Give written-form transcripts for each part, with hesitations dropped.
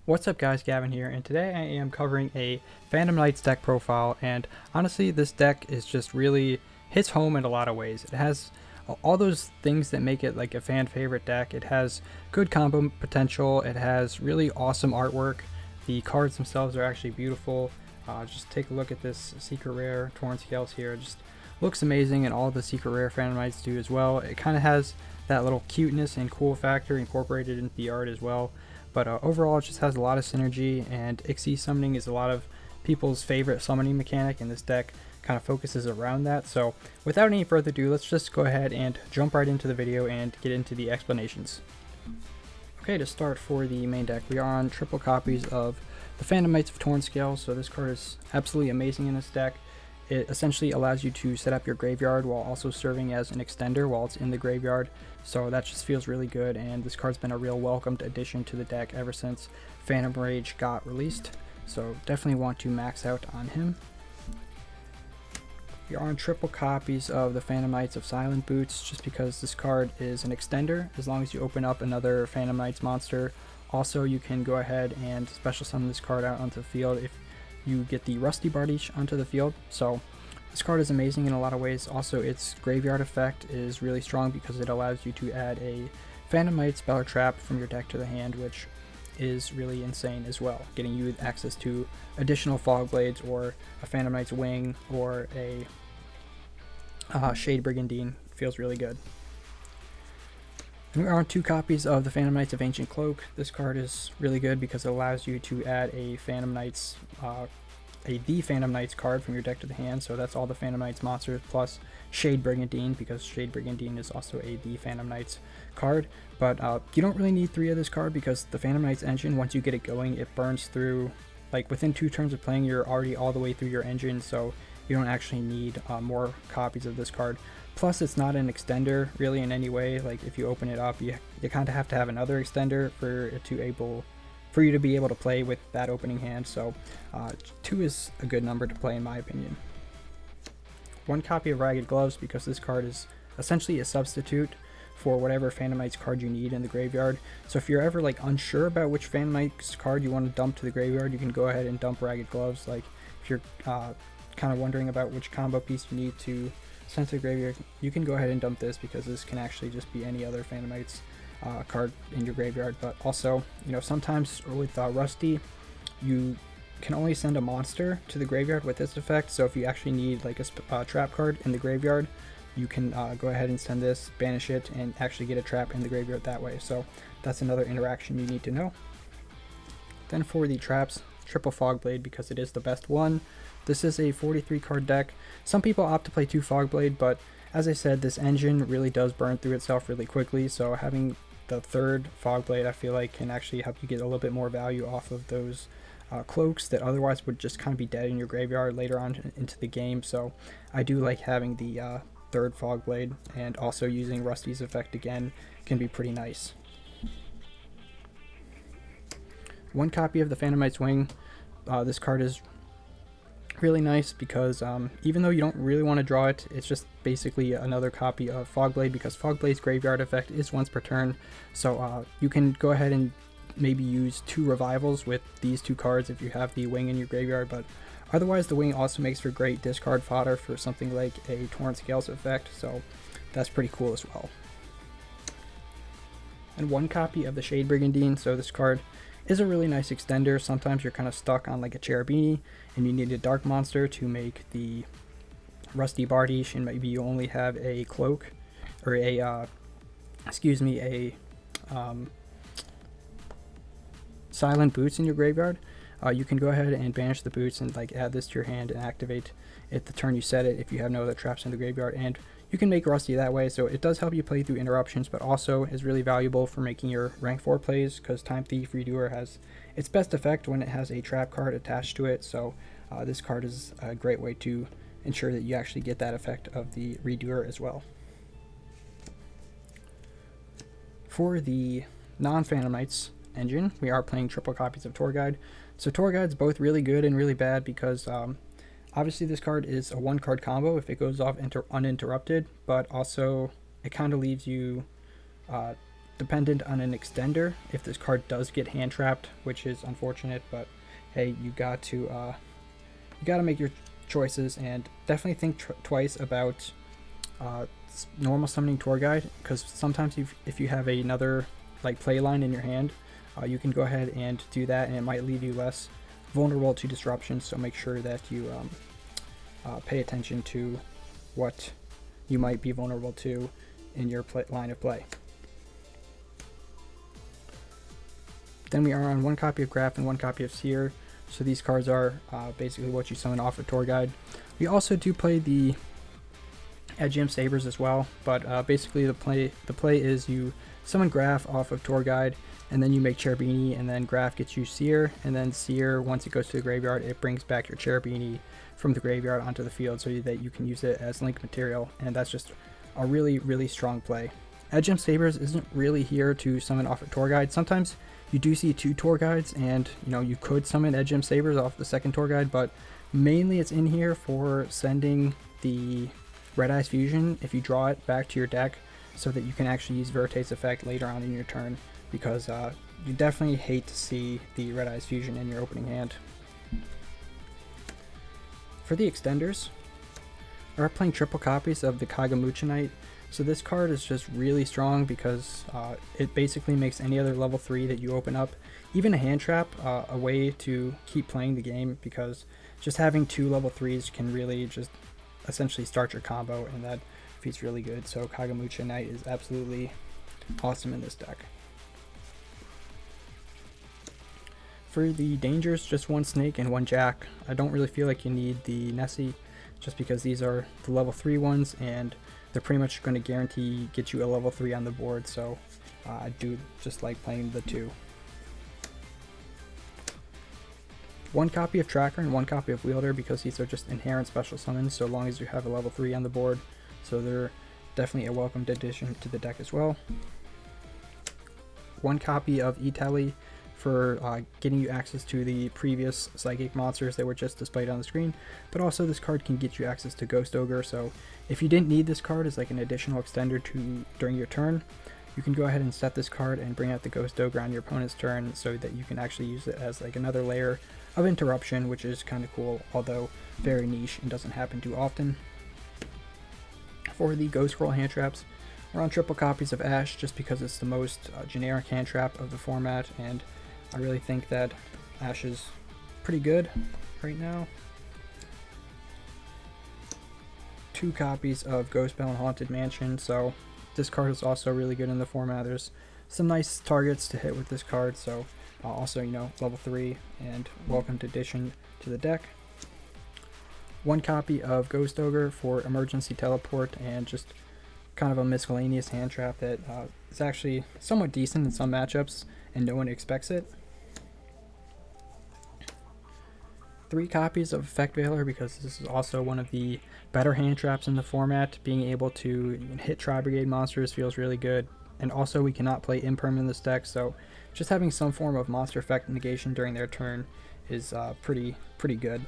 What's up guys, Gavin here, and today I am covering a Phantom Knights deck profile, and honestly this deck is just really hits home in a lot of ways. It has all those things that make it like a fan favorite deck. It has good combo potential, it has really awesome artwork, the cards themselves are actually beautiful. Just take a look at this secret rare Torn Scales here. It just looks amazing, and all the secret rare Phantom Knights do as well. It kind of has that little cuteness and cool factor incorporated into the art as well. But overall, it just has a lot of synergy, and Ixie summoning is a lot of people's favorite summoning mechanic, and this deck kind of focuses around that. So without any further ado, let's just go ahead and jump right into the video and get into the explanations. Okay, to start for the main deck, we are on triple copies of the Phantom Knights of Torn Scales. So this card is absolutely amazing in this deck. It essentially allows you to set up your graveyard while also serving as an extender while it's in the graveyard. So that just feels really good, and this card's been a real welcomed addition to the deck ever since Phantom Rage got released. So definitely want to max out on him. We are on triple copies of the Phantom Knights of Silent Boots, just because this card is an extender as long as you open up another Phantom Knights monster. Also, you can go ahead and special summon this card out onto the field if you get the Rusty Bardiche onto the field. So this card is amazing in a lot of ways. Also, its graveyard effect is really strong because it allows you to add a Phantom Knight spell or trap from your deck to the hand, which is really insane as well, getting you access to additional Fog Blades or a Phantom Knight's Wing or a Shade Brigandine. Feels really good. And we are on two copies of the Phantom Knights of Ancient Cloak. This card is really good because it allows you to add a Phantom Knights the Phantom Knights card from your deck to the hand. So that's all the Phantom Knights monsters plus Shade Brigandine, because Shade Brigandine is also a the Phantom Knights card. But you don't really need three of this card because the Phantom Knights engine, once you get it going, it burns through, like within 2 turns of playing, you're already all the way through your engine, so you don't actually need more copies of this card. Plus, it's not an extender really in any way. Like if you open it up, you kind of have to have another extender for you to be able to play with that opening hand. So 2 is a good number to play in my opinion. 1 copy of Ragged Gloves, because this card is essentially a substitute for whatever Phantom Knights card you need in the graveyard. So if you're ever like unsure about which Phantom Knights card you want to dump to the graveyard, you can go ahead and dump Ragged Gloves. Like if you're kind of wondering about which combo piece you need to send to the graveyard, you can go ahead and dump this, because this can actually just be any other Phantom Knights card in your graveyard. But also, you know, sometimes with Rusty, you can only send a monster to the graveyard with this effect. So if you actually need like a trap card in the graveyard, you can go ahead and send this, banish it, and actually get a trap in the graveyard that way. So that's another interaction you need to know. Then for the traps, triple Fog Blade, because it is the best one. This is a 43 card deck. Some people opt to play 2 Fog Blade, but as I said, this engine really does burn through itself really quickly, so having the 3rd Fog Blade I feel like can actually help you get a little bit more value off of those cloaks that otherwise would just kind of be dead in your graveyard later on into the game. So I do like having the 3rd Fog Blade, and also using Rusty's effect again can be pretty nice. 1 copy of the Phantom Knight's Wing. This card is really nice because even though you don't really want to draw it, it's just basically another copy of Fog Blade, because Fog Blade's graveyard effect is once per turn. So you can go ahead and maybe use 2 revivals with these 2 cards if you have the Wing in your graveyard, but otherwise the Wing also makes for great discard fodder for something like a Torn Scales effect, so that's pretty cool as well. And 1 copy of the Shade Brigandine. So this card is a really nice extender. Sometimes you're kind of stuck on like a Cherubini and you need a dark monster to make the Rusty Bardiche, and maybe you only have a cloak or a Silent Boots in your graveyard. You can go ahead and banish the boots and like add this to your hand and activate it the turn you set it if you have no other traps in the graveyard, and you can make Rusty that way. So it does help you play through interruptions, but also is really valuable for making your rank 4 plays, because Time Thief Redoer has its best effect when it has a trap card attached to it. So this card is a great way to ensure that you actually get that effect of the Redoer as well. For the non-Phantom Knights engine, we are playing triple copies of Tour Guide. So Tour Guide's both really good and really bad, because obviously this card is a 1 card combo if it goes off uninterrupted, but also it kind of leaves you dependent on an extender if this card does get hand trapped, which is unfortunate, but hey, you got to make your choices, and definitely think twice about normal summoning tour guide, because sometimes if you have another like play line in your hand, you can go ahead and do that, and it might leave you less vulnerable to disruption. So make sure that you pay attention to what you might be vulnerable to in your line of play. Then we are on 1 copy of Graph and 1 copy of Seer. So these cards are basically what you summon off of tour guide. We also do play the Edgem Sabers as well, but basically the play is you summon Graph off of tour guide, and then you make Cherubini, and then Graph gets you Seer, and then Seer, once it goes to the graveyard, it brings back your Cherubini from the graveyard onto the field so that you can use it as link material, and that's just a really, really strong play. Edgem Sabers isn't really here to summon off of tour guide. Sometimes you do see 2 tour guides, and you could summon Edgem Sabers off the second tour guide, but mainly it's in here for sending the Red Eyes Fusion if you draw it back to your deck, so that you can actually use Verte's effect later on in your turn, because you definitely hate to see the Red Eyes Fusion in your opening hand. For the extenders, we're playing triple copies of the Kagamucha Knight. So this card is just really strong because it basically makes any other level 3 that you open up, even a hand trap, a way to keep playing the game, because just having 2 level 3s can really just essentially start your combo, and that feels really good. So Kagamucha Knight is absolutely awesome in this deck. For the dangers, just 1 Snake and 1 Jack. I don't really feel like you need the Nessie, just because these are the level 3 ones, and they're pretty much going to guarantee get you a level 3 on the board, so I do just like playing the 2. 1 copy of Tracker and 1 copy of Wielder, because these are just inherent special summons so long as you have a level 3 on the board, so they're definitely a welcomed addition to the deck as well. 1 copy of E-Tele for getting you access to the previous Psychic monsters that were just displayed on the screen, but also this card can get you access to Ghost Ogre, so if you didn't need this card as like an additional extender during your turn, you can go ahead and set this card and bring out the Ghost Ogre on your opponent's turn, so that you can actually use it as like another layer of interruption, which is kind of cool, although very niche and doesn't happen too often. For the Ghost Roll hand traps, we're on triple copies of Ash, just because it's the most generic hand trap of the format, and I really think that Ash is pretty good right now. 2 copies of Ghostbell and Haunted Mansion, so this card is also really good in the format. There's some nice targets to hit with this card, so also, level 3 and welcomed addition to the deck. 1 copy of Ghost Ogre for emergency teleport, and just kind of a miscellaneous hand trap that is actually somewhat decent in some matchups and no one expects it. 3 copies of Effect Veiler, because this is also one of the better hand traps in the format. Being able to hit Tri-Brigade monsters feels really good, and also we cannot play Imperm in this deck, so just having some form of monster effect negation during their turn is pretty good.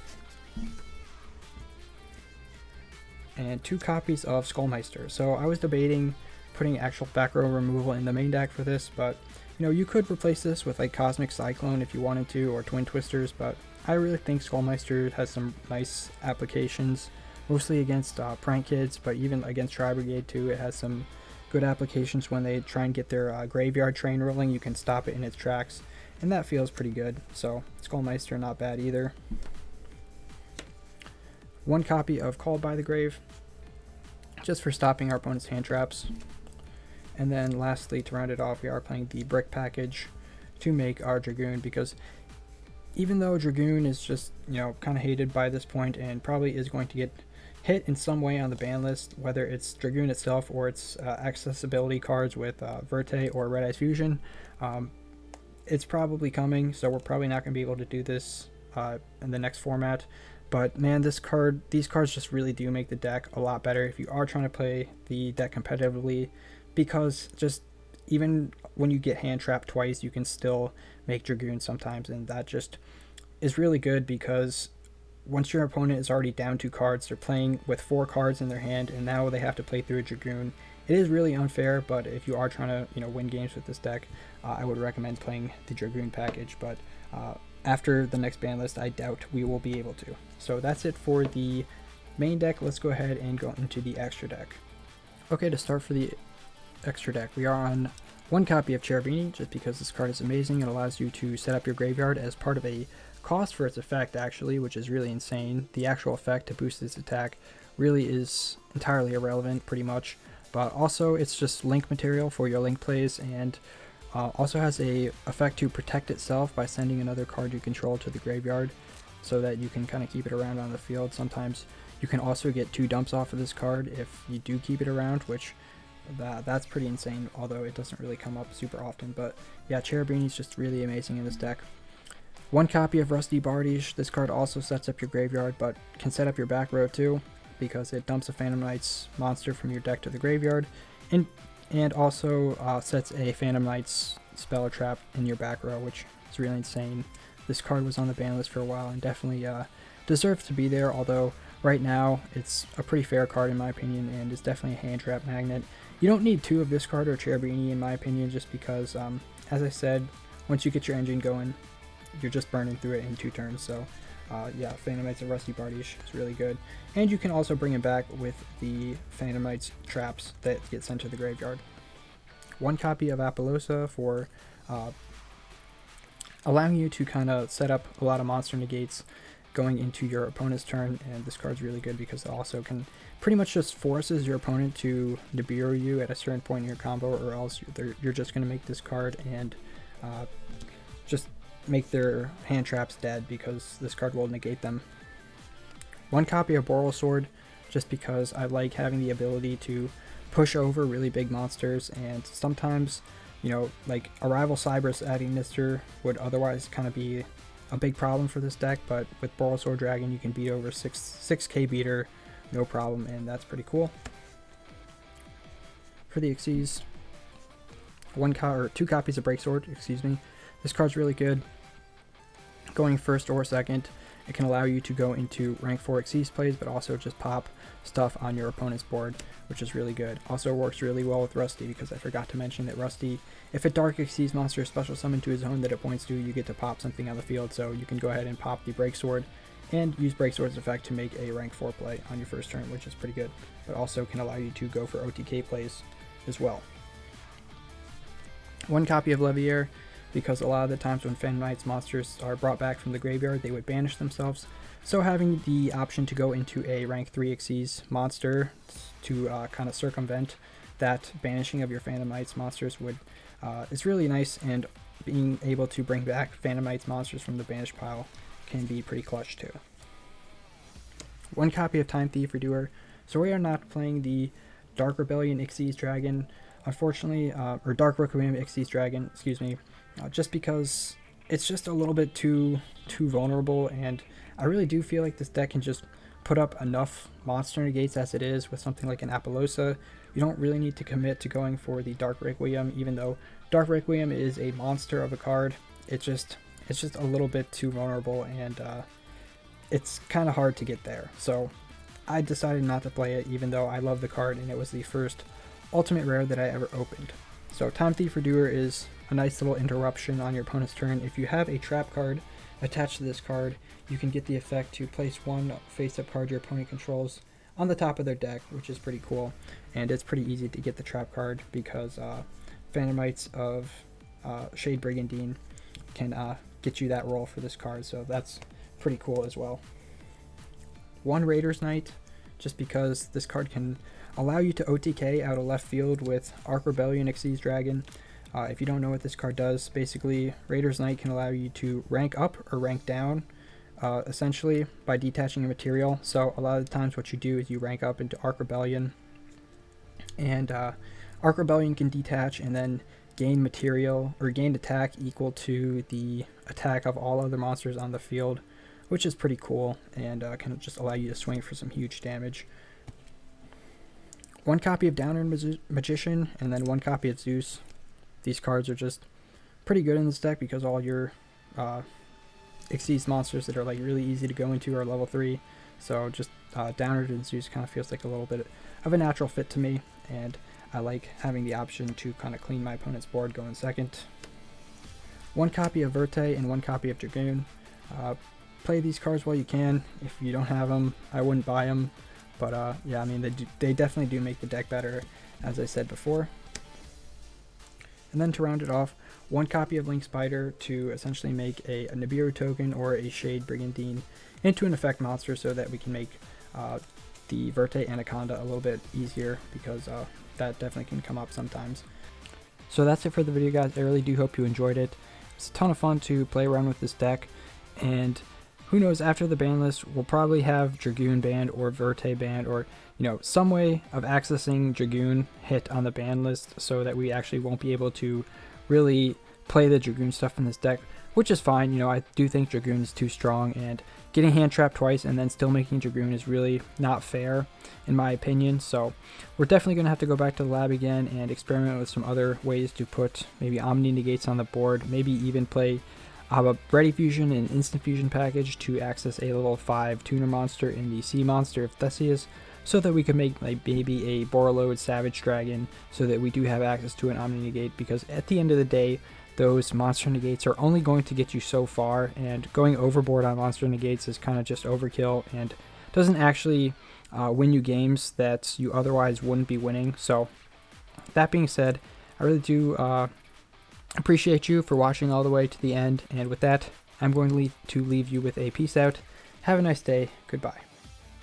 And 2 copies of Skullmeister. So I was debating putting actual back row removal in the main deck for this, but you could replace this with like Cosmic Cyclone if you wanted to, or Twin Twisters, but I really think Skullmeister has some nice applications, mostly against Prank Kids, but even against Tri-Brigade too. It has some good applications when they try and get their graveyard train rolling. You can stop it in its tracks, and that feels pretty good. So Skullmeister, not bad either. 1 copy of Called by the Grave, just for stopping our opponent's hand traps. And then lastly, to round it off, we are playing the Brick package to make our Dragoon, because even though Dragoon is just, kind of hated by this point and probably is going to get hit in some way on the ban list, whether it's Dragoon itself or its accessibility cards with Verte or Red Eyes Fusion, it's probably coming, so we're probably not going to be able to do this in the next format. But man, these cards just really do make the deck a lot better if you are trying to play the deck competitively, because just even when you get hand trapped twice, you can still make Dragoon sometimes, and that just is really good, because once your opponent is already down 2 cards, they're playing with 4 cards in their hand, and now they have to play through a Dragoon, It is really unfair, but if you are trying to win games with this deck, I would recommend playing the Dragoon package. But after the next ban list, I doubt we will be able to. So that's it for the main deck. Let's go ahead and go into the extra deck. Okay, to start for the extra deck, we are on one copy of Cherubini, just because this card is amazing. It allows you to set up your graveyard as part of a cost for its effect, actually, which is really insane. The actual effect to boost its attack really is entirely irrelevant, pretty much. But also, it's just link material for your link plays, and also has a effect to protect itself by sending another card you control to the graveyard, so that you can kind of keep it around on the field. Sometimes you can also get 2 dumps off of this card if you do keep it around, which that's pretty insane, although it doesn't really come up super often. But yeah, Cherubini is just really amazing in this deck. One copy of Rusty Bardiche. This card also sets up your graveyard, but can set up your back row too, because it dumps a Phantom Knights monster from your deck to the graveyard, and also sets a Phantom Knights spell or trap in your back row, which is really insane. This card was on the ban list for a while and definitely deserves to be there, although right now it's a pretty fair card in my opinion, and it's definitely a hand trap magnet. You don't need 2 of this card or Cherubini in my opinion, just because, as I said, once you get your engine going, you're just burning through it in 2 turns. So yeah, Phantom Knights of Rusty Bardiche is really good. And you can also bring it back with the Phantom Knights traps that get sent to the graveyard. One copy of Appaloosa for allowing you to kind of set up a lot of monster negates going into your opponent's turn, and this card's really good because it also can pretty much just forces your opponent to Nibiru you at a certain point in your combo, or else you're just going to make this card and just make their hand traps dead, because this card will negate them. One copy of Boral Sword, just because I like having the ability to push over really big monsters, and sometimes, like a rival Cybers adding Mister would otherwise kind of be a big problem for this deck, but with Boral Sword Dragon you can beat over 6k beater no problem, and that's pretty cool. For the Xyz, 2 copies of Break Sword, excuse me. This card's really good. Going first or second, it can allow you to go into rank 4 Xyz plays, but also just pop stuff on your opponent's board, which is really good. Also works really well with Rusty, because I forgot to mention that Rusty, if a Dark Xyz monster is special summoned to his zone that it points to, you get to pop something on the field, so you can go ahead and pop the Break Sword and use Break Sword's effect to make a rank 4 play on your first turn, which is pretty good, but also can allow you to go for OTK plays as well. One copy of Leviair, because a lot of the times when Phantom Knights monsters are brought back from the graveyard, they would banish themselves. So having the option to go into a rank 3 Xyz monster to kind of circumvent that banishing of your Phantom Knights monsters is really nice, and being able to bring back Phantom Knights monsters from the banish pile can be pretty clutch too. One copy of Time Thief Redoer. So we are not playing the Dark Rebellion Xyz Dragon, unfortunately, or Dark Requiem Xyz Dragon, excuse me, just because it's just a little bit too vulnerable, and I really do feel like this deck can just put up enough monster negates as it is with something like an Appaloosa. You don't really need to commit to going for the Dark Requiem, even though Dark Requiem is a monster of a card. It's just a little bit too vulnerable, and it's kind of hard to get there. So I decided not to play it, even though I love the card and it was the first ultimate rare that I ever opened. So Time Thief Redoer is a nice little interruption on your opponent's turn. If you have a trap card attached to this card, you can get the effect to place 1 face-up card your opponent controls on the top of their deck, which is pretty cool. And it's pretty easy to get the trap card, because Phantom Knights of Shade Brigandine can get you that roll for this card, so that's pretty cool as well. 1 Raider's Knight, just because this card can allow you to OTK out of left field with Arc Rebellion Xyz Dragon. If you don't know what this card does, basically Raider's Knight can allow you to rank up or rank down, essentially by detaching a material. So a lot of the times what you do is you rank up into Arc Rebellion, and Arc Rebellion can detach and then gain material or gain attack equal to the attack of all other monsters on the field, which is pretty cool, and can just allow you to swing for some huge damage. 1 copy of Downerd Magician, and then 1 copy of Zeus. These cards are just pretty good in this deck, because all your Xyz monsters that are like really easy to go into are level 3. So just Downerd and Zeus kind of feels like a little bit of a natural fit to me, and I like having the option to kind of clean my opponent's board going second. 1 copy of Verte and 1 copy of Dragoon. Play these cards while you can. If you don't have them, I wouldn't buy them. But yeah, I mean, they definitely do make the deck better, as I said before. And then to round it off, 1 copy of Link Spider to essentially make a Nibiru token or a Shade Brigandine into an effect monster, so that we can make the Verte Anaconda a little bit easier, because that definitely can come up sometimes. So that's it for the video, guys. I really do hope you enjoyed it. It's a ton of fun to play around with this deck, and who knows, after the ban list, we'll probably have Dragoon banned or Verte banned, or, you know, some way of accessing Dragoon hit on the ban list, so that we actually won't be able to really play the Dragoon stuff in this deck, which is fine. You know, I do think Dragoon is too strong, and getting hand trapped twice and then still making Dragoon is really not fair, in my opinion. So we're definitely going to have to go back to the lab again and experiment with some other ways to put maybe Omni Negates on the board, maybe even play a Ready Fusion and Instant Fusion package to access a level 5 tuner monster in the Sea Monster of Theseus, so that we could make like maybe a Borreload Savage Dragon, so that we do have access to an Omni Negate, because at the end of the day, those monster negates are only going to get you so far, and going overboard on monster negates is kind of just overkill and doesn't actually win you games that you otherwise wouldn't be winning. So that being said, I really do appreciate you for watching all the way to the end, and with that, I'm going to leave you with a peace out. Have a nice day. Goodbye.